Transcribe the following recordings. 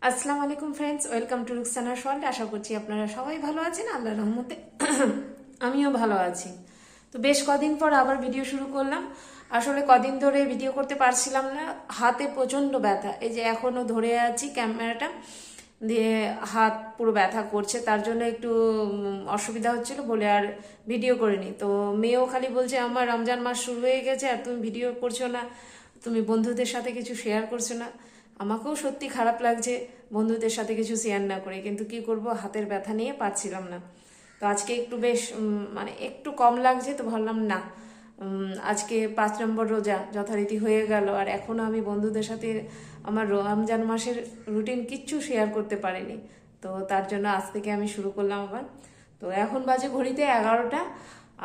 আসসালামু আলাইকুম friends, welcome to রুকসানাস world. আশা করছি আপনারা সবাই ভালো আছেন, আল্লাহর রহমতে আমিও ভালো আছি। তো বেশ কদিন পর আবার ভিডিও শুরু করলাম। আসলে কদিন ধরে ভিডিও করতে পারছিলাম না, হাতে প্রচণ্ড ব্যথা। এই যে এখনও ধরে আছি ক্যামেরাটা দিয়ে, হাত পুরো ব্যথা করছে, তার জন্য একটু অসুবিধা হচ্ছিল বলে আর ভিডিও করিনি। তো মেয়েও খালি বলছে আমার রমজান মাস শুরু হয়ে গেছে আর তুমি ভিডিও করছো না, তুমি বন্ধুদের সাথে কিছু শেয়ার করছো না। আমাকেও সত্যি খারাপ লাগছে বন্ধুদের সাথে কিছু শেয়ার না করে, কিন্তু কি করব, হাতের ব্যথা নিয়ে পারছিলাম না। তো আজকে একটু বেশ মানে একটু কম লাগছে, তো ভাবলাম না, আজকে 5 নম্বর রোজা যথারীতি হয়ে গেল, আর এখনও আমি বন্ধুদের সাথে আমার রমজান মাসের রুটিন কিচ্ছু শেয়ার করতে পারিনি। তো তার জন্য আজ থেকে আমি শুরু করলাম আবার। তো এখন বাজে ঘড়িতে 11টা,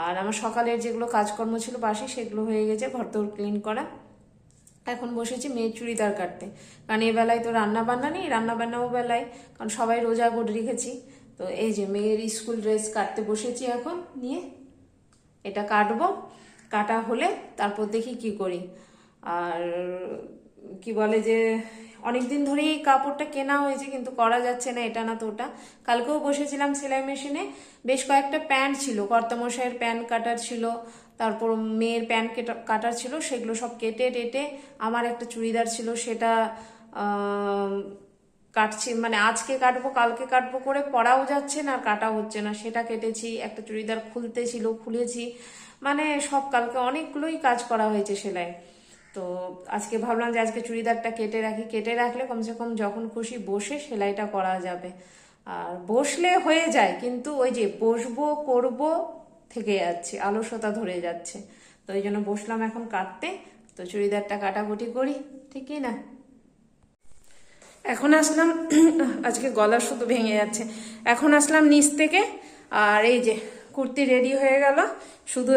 আর আমার সকালের যেগুলো কাজকর্ম ছিল বাসি সেগুলো হয়ে গেছে, ঘরদোর ক্লিন করা। এখন বসেছি মেয়ের চুড়িদার কাটতে, কারণ এই বেলায় তো রান্না বান্না নেই, রান্না বান্নাও বেলায়, কারণ সবাই রোজা করে রেখেছি। তো এই যে মেয়ের স্কুল ড্রেস কাটতে বসেছি এখন নিয়ে, এটা কাটবো, কাটা হলে তারপর দেখি কি করি। আর কি বলে যে অনেকদিন ধরেই কাপড়টা কেনা হয়েছে, কিন্তু করা যাচ্ছে না, এটা না তো ওটা। কালকেও বসেছিলাম সেলাই মেশিনে, বেশ কয়েকটা প্যান্ট ছিল, কর্তামশাইয়ের প্যান্ট কাটার ছিল, তারপর মেয়ের প্যান্ট কাটার ছিল, সেগুলো সব কেটে টেটে আমার একটা চুড়িদার ছিল সেটা কাটছি, মানে আজকে কাটবো কালকে কাটবো করে পরাও যাচ্ছে না আর কাটা হচ্ছে না, সেটা কেটেছি। একটা চুড়িদার খুলতে ছিল, খুলেছি, মানে সব কালকে অনেকগুলোই কাজ করা হয়েছে সেলাই। তো আজকে ভাবলাম যে আজকে চুড়িদারটা কেটে রাখি, কেটে রাখলে কমসে কম যখন খুশি বসে সেলাইটা করা যাবে। আর বসলে হয়ে যায়, কিন্তু ওই যে বসবো করব থেকে যাচ্ছে, আলস্যতা ধরে যাচ্ছে। তো এই জন্য বসলাম এখন কাটতে। তো চুড়িদারটা কাটাকুটি করি, ঠিকই না? এখন আসলাম আজকে গলা শুধু ভেঙে যাচ্ছে। এখন আসলাম নিচ থেকে, আর এই যে কুর্তি রেডি হয়ে গেল, শুধু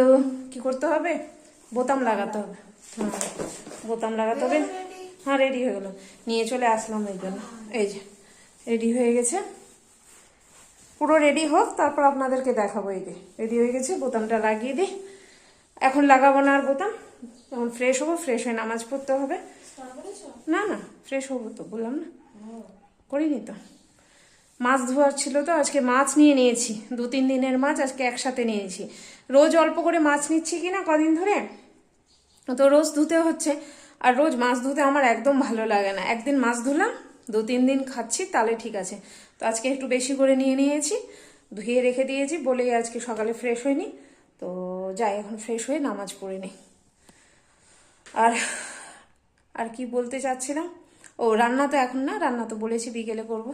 কি করতে হবে, বোতাম লাগাতে হবে। হ্যাঁ, বোতাম লাগাতে হবে। হ্যাঁ, রেডি হয়ে গেল, নিয়ে চলে আসলাম এই জন্য। এই যে রেডি হয়ে গেছে, পুরো রেডি হোক তারপর আপনাদেরকে দেখাবো। এই যে রেডি হয়ে গেছে, বোতামটা লাগিয়ে দিই। এখন লাগাবো না আর বোতাম, এখন ফ্রেশ হবো, ফ্রেশ হয়ে নামাজ পড়তে হবে। না না, ফ্রেশ হবো তো বললাম না, করিনি তো। মাছ ধোয়ার ছিল, তো আজকে মাছ নিয়ে নিয়েছি, 2-3 দিনের মাছ আজকে একসাথে নিয়েছি। রোজ অল্প করে মাছ নিচ্ছি কিনা কদিন ধরে, তো রোজ ধুতে হচ্ছে। আর রোজ মাছ ধুতে আমার একদম ভালো লাগে না, একদিন মাছ ধুলাম 2-3 দিন খাচ্ছি তাহলে ঠিক আছে। তো আজকে একটু বেশি করে নিয়ে নিয়েছি, ধুয়ে রেখে দিয়েছি বলেই আজকে সকালে ফ্রেশ হয়নি। তো যাই, এখন ফ্রেশ হয়ে নামাজ পড়ে নিই। আর আর কি বলতে চাচ্ছিলাম, ও রান্না তো এখন না, রান্না তো বলেছি বিকেলে করব,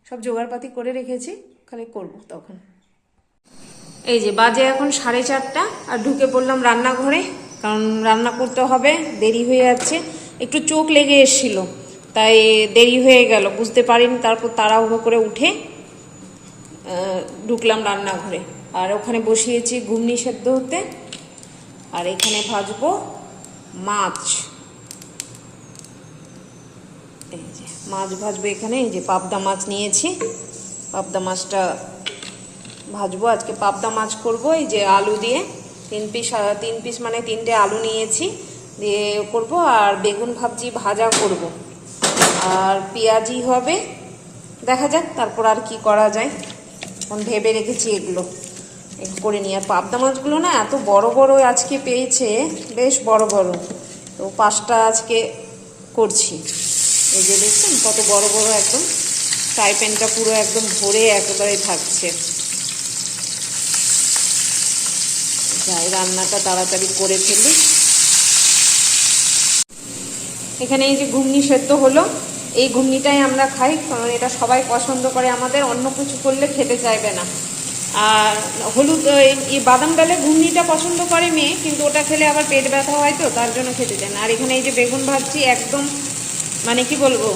সব জোগাড়পাতি করে রেখেছি, খালি করব তখন। এই যে বাজে এখন 4:30, আর ঢুকে পড়লাম রান্নাঘরে, কারণ রান্না করতে হবে, দেরি হয়ে যাচ্ছে। একটু চোখ লেগে এসেছিল, তাই দেরি হয়ে গেল, বুঝতে পারিনি। তারপর তাড়াহুড়ো করে উঠে ঢুকলাম রান্নাঘরে, আর ওখানে বসিয়েছি ঘুগনি সেদ্ধ হতে, আর এখানে ভাজবো মাছ। এই যে মাছ ভাজবো এখানে, এই যে পাবদা মাছ নিয়েছি, পাবদা মাছটা ভাজবো আজকে। পাবদা মাছ করব এই যে আলু দিয়ে, 3 পিস মানে 3টে আলু নিয়েছি, দিয়ে করব। আর বেগুন ভাবছি ভাজা করব, আর পেঁয়াজি হবে, দেখা যাক তারপর আর কি করা যায়। এখন ভেবে রেখেছি এগুলো করে নিই। আর পাবদা মাছগুলো না এত বড় বড় আজকে পেয়েছে, বেশ বড় বড়, তো 5টা আজকে করছি। এই যে দেখছেন কত বড় বড়, একদম ফ্রাই প্যানটা পুরো একদম ভরে একেবারে থাকছে। যাই, রান্নাটা তাড়াতাড়ি করে ফেলি। এখানে এই যে ঘুগনি সেদ্ধ হলো, এই ঘুগনিটাই আমরা খাই, কারণ এটা সবাই পছন্দ করে আমাদের, অন্য কিছু করলে খেতে চাইবে না। আর হলুদ এই বাদাম ডালে ঘুগনিটা পছন্দ করে মেয়ে, কিন্তু ওটা খেলে আবার পেট ব্যথা হয়, তো তার জন্য খেতে চায় না। আর এখানে এই যে বেগুন ভাজছি, একদম মানে কি বলবো,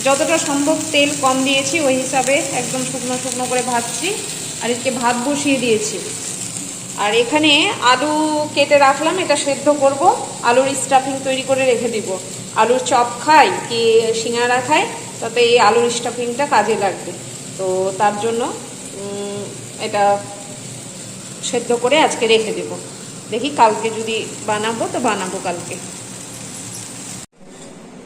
যতটা সম্ভব তেল কম দিয়েছি, ওই হিসাবে একদম শুকনো শুকনো করে ভাজছি। আর এদিকে ভাত বসিয়ে দিয়েছি। আর এখানে আলু কেটে রাখলাম, এটা সেদ্ধ করব, আলুর স্টাফিং তৈরি করে রেখে দিব। আলুর চপ খাই কি সিঙ্গারা খাই, তাতে এই আলুর স্টাফিংটা কাজে লাগবে। তো তার জন্য এটা সেদ্ধ করে আজকে রেখে দেব, দেখি কালকে যদি বানাবো তো বানাবো কালকে।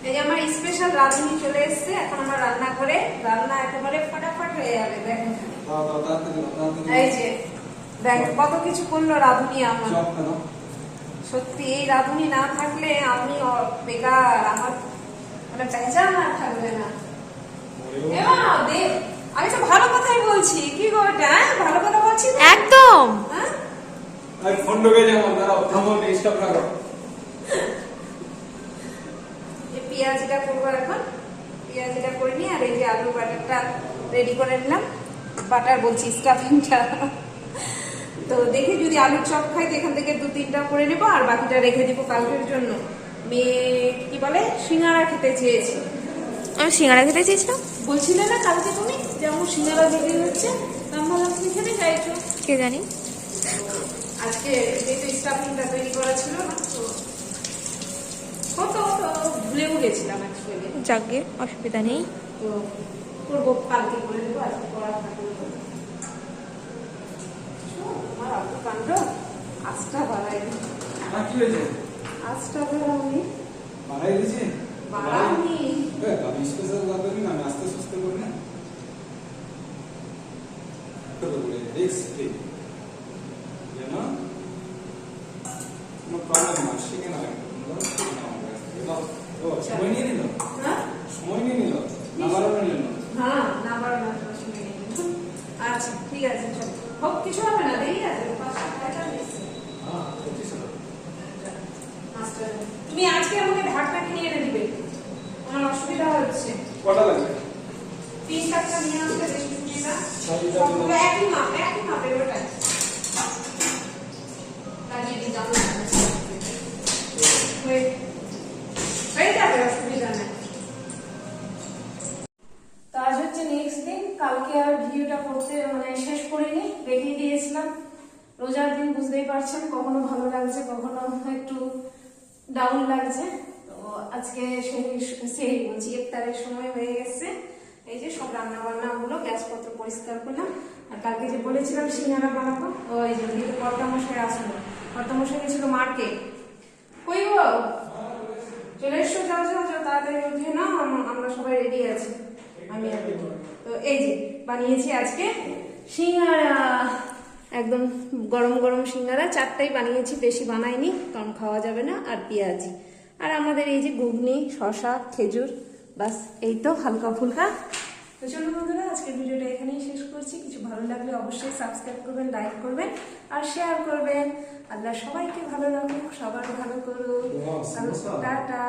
এই যে আমার স্পেশাল রাঁধুনি চলে এসেছে, এখন আমার রান্না করে রান্না একেবারে ফটাফট হয়ে যাবে। দেখেন এই যে দেখ কত কিছু করলো রাঁধুনি আমার। সত্যি এই রাঁধুনি না থাকলে আমি বেকার, আমার মানে বেজার না থাকবে না। আমি তো ভালো কথাই বলছি, কি গো এটা ভালো কথা বলছি একদম। হ্যাঁ আমি ফোন ঢুকে যাবো, দাঁড়াও থামো, স্টপ রাখো। এই পেঁয়াজিটা করবো এখন, পেঁয়াজিটা করে নিই। আর এই যে আলু বাটারটা রেডি করে নিলাম, বাটার বলছি স্টাফিংটা। তো দেখি যদি আলুর চপ খাই তো এখান থেকে 2-3টা করে নেবো, আর বাকিটা রেখে দিব কালকের জন্য। মেয়ে কি বলে সিঙ্গারা খেতে চেয়েছি। আমি সিঙ্গারা খেতে চেয়েছিলাম, বলছিলে না কালকে তুমি যেমন সিঙ্গারা বিক্রি হচ্ছে, আমি ভাবলাম তুমি খেতে চাইছো। কে জানি। আজকে যেহেতু স্টাফিংটা তৈরি করা ছিল না, তো কত ভুলেও গেছিলাম অ্যাকচুয়ালি। যাকে অসুবিধা নেই। তো করবো, কালকে করে দেবো, আজকে করা থাকবে। আমার আলু কাণ্ড আজটা বাড়াইনি, কি হয়েছে? আজটা বাড়াওনি, বাড়াই দিয়েছে? বাড়াওনি। আমি স্পেশাল রাঁধুনি না, আমি আস্তে সুস্তে করি না। সময় নিয়ে নিল, হ্যাঁ সময় নিয়ে নিল, না বাড়ানো নিল না। হ্যাঁ না বাড়ানো শুনে নিই। আচ্ছা ঠিক আছে, চল হোক, কিছু হবে না, দেরি আছে। তুমি আজকে আমাকে ঢাকটা কিনে এনে দিবে, আমার অসুবিধা হচ্ছে। কটা লাগবে? 3-4টা নিয়ে আসতে বেশি সুবিধা। সবগুলো একই মাপের ওটাই লাগিয়ে দিই, জানো হয়ে যাবে, অসুবিধা নেই। তো আজ হচ্ছে নেক্সট দিন, কালকে আর ভিডিওটা করতে মানে শেষ করিনি, রেখেই দিয়েছিলাম। রোজার দিন বুঝতেই পারছেন, কখনো ভালো লাগছে, কখনো একটু ডাউন লাগছে। তো আজকে সেই বলছি ইফতারের সময় হয়ে গেছে। এই যে সব রান্না বান্না গুলো গ্যাসপত্র পরিষ্কার করলাম। আর কালকে যে বলেছিলাম সিঙ্গারা বানাবো, ওই যে কর্তামশাই আসলো, কর্তামশাই গেছিল মার্কেট। কই গো চলে এসছো, যাও যাও যাও তাড়াতাড়ি উঠে না, আমরা সবাই রেডি আছি, আমি আর রেডি। তো এই যে বানিয়েছি আজকে সিঙ্গারা, একদম গরম গরম সিঙ্গারা। 4টাই বানিয়েছি, বেশি বানাইনি কারণ খাওয়া যাবে না। আর পেঁয়াজি, আর আমাদের এই যে ঘুগনি, শসা, খেজুর, বাস এই তো হালকা ফুলকা। তো চলো বন্ধুরা, আজকের ভিডিওটা এখানেই শেষ করছি। কিছু ভালো লাগলে অবশ্যই সাবস্ক্রাইব করবেন, লাইক করবেন আর শেয়ার করবেন। আল্লাহ সবাইকে ভালো রাখুক, সবার ভালো করুক। টাটা।